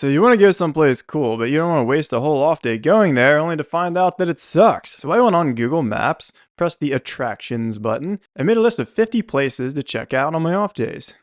So you want to go someplace cool, but you don't want to waste a whole off day going there only to find out that it sucks. So I went on Google Maps, pressed the attractions button, and made a list of 50 places to check out on my off days.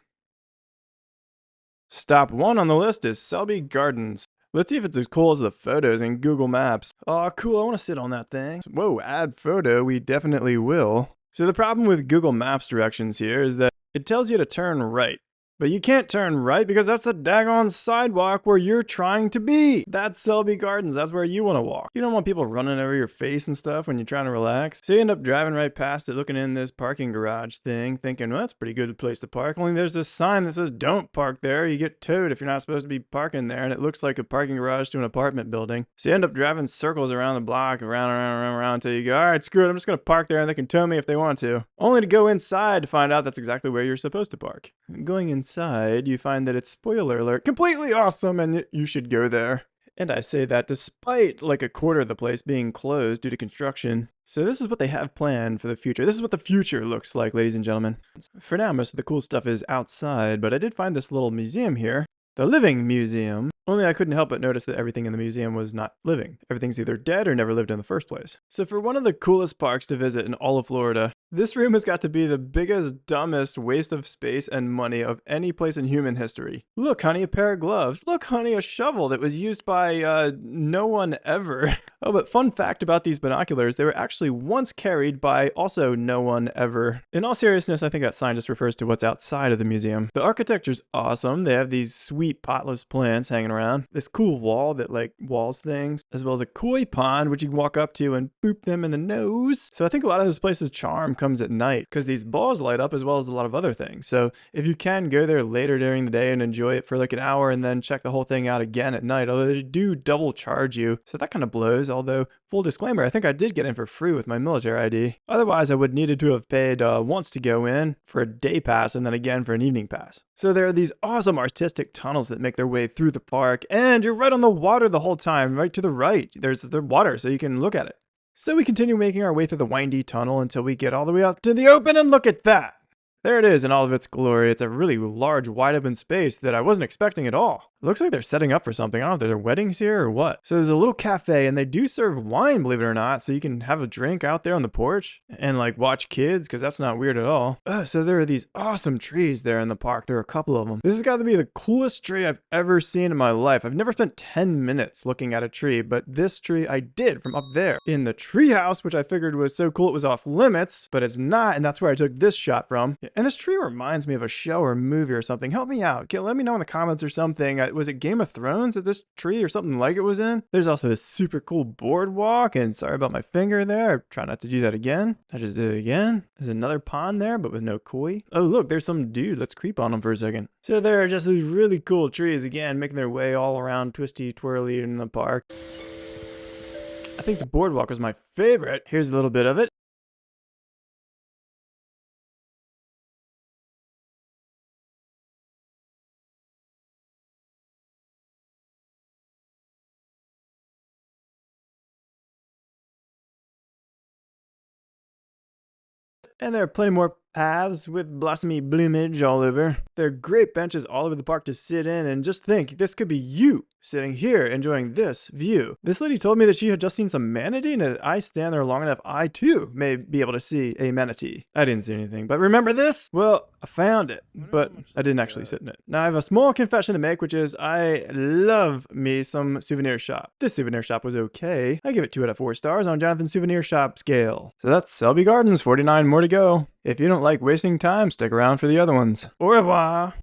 Stop 1 on the list is Selby Gardens. Let's see if it's as cool as the photos in Google Maps. Oh, cool, I want to sit on that thing. Whoa, add photo, we definitely will. So the problem with Google Maps directions here is that it tells you to turn right. But you can't turn right because that's the daggone sidewalk where you're trying to be. That's Selby Gardens. That's where you want to walk. You don't want people running over your face and stuff when you're trying to relax. So you end up driving right past it, looking in this parking garage thing, thinking, well, that's a pretty good place to park. Only there's this sign that says, don't park there. You get towed if you're not supposed to be parking there. And it looks like a parking garage to an apartment building. So you end up driving circles around the block, around until you go, all right, screw it. I'm just going to park there and they can tow me if they want to. Only to go inside to find out that's exactly where you're supposed to park. Going inside, you find that it's, spoiler alert, completely awesome and you should go there. And I say that despite like a quarter of the place being closed due to construction. So this is what they have planned for the future. This is what the future looks like, ladies and gentlemen. For now, most of the cool stuff is outside, but I did find this little museum here. The Living Museum. Only I couldn't help but notice that everything in the museum was not living. Everything's either dead or never lived in the first place. So for one of the coolest parks to visit in all of Florida, this room has got to be the biggest, dumbest waste of space and money of any place in human history. Look, honey, a pair of gloves. Look, honey, a shovel that was used by no one ever. Oh, but fun fact about these binoculars, they were actually once carried by also no one ever. In all seriousness, I think that sign just refers to what's outside of the museum. The architecture's awesome. They have these sweet potless plants hanging around. This cool wall that like walls things, as well as a koi pond, which you can walk up to and boop them in the nose. So I think a lot of this place's charm comes at night because these balls light up as well as a lot of other things. So if you can go there later during the day and enjoy it for like an hour and then check the whole thing out again at night, although they do double charge you. So that kind of blows. Although full disclaimer, I think I did get in for free with my military ID. Otherwise I would needed to have paid once to go in for a day pass and then again for an evening pass. So there are these awesome artistic tunnels that make their way through the park, and you're right on the water the whole time. Right to the right, there's the water so you can look at it. So we continue making our way through the windy tunnel until we get all the way out to the open, and look at that! There it is in all of its glory. It's a really large, wide open space that I wasn't expecting at all. It looks like they're setting up for something. I don't know if there are weddings here or what. So there's a little cafe and they do serve wine, believe it or not. So you can have a drink out there on the porch and like watch kids because that's not weird at all. So there are these awesome trees there in the park. There are a couple of them. This has got to be the coolest tree I've ever seen in my life. I've never spent 10 minutes looking at a tree, but this tree I did from up there in the treehouse, which I figured was so cool it was off limits, but it's not. And that's where I took this shot from. And this tree reminds me of a show or movie or something. Help me out. Let me know in the comments or something. Was it Game of Thrones that this tree or something like it was in? There's also this super cool boardwalk, and sorry about my finger there. I try not to do that again. I just did it again. There's another pond there, but with no koi. Oh, look, there's some dude. Let's creep on him for a second. So there are just these really cool trees, again, making their way all around twisty, twirly in the park. I think the boardwalk was my favorite. Here's a little bit of it. And there are plenty more paths with blossomy bloomage all over. There are great benches all over the park to sit in, and just think, this could be you sitting here enjoying this view. This lady told me that she had just seen some manatee, and if I stand there long enough, I too may be able to see a manatee. I didn't see anything, but remember this? Well, I found it, but I didn't actually sit in it. Now I have a small confession to make, which is I love me some souvenir shop. This souvenir shop was okay. I give it 2 out of 4 stars on Jonathan's souvenir shop scale. So that's Selby Gardens, 49 more to go. If you don't like wasting time, stick around for the other ones. Au revoir!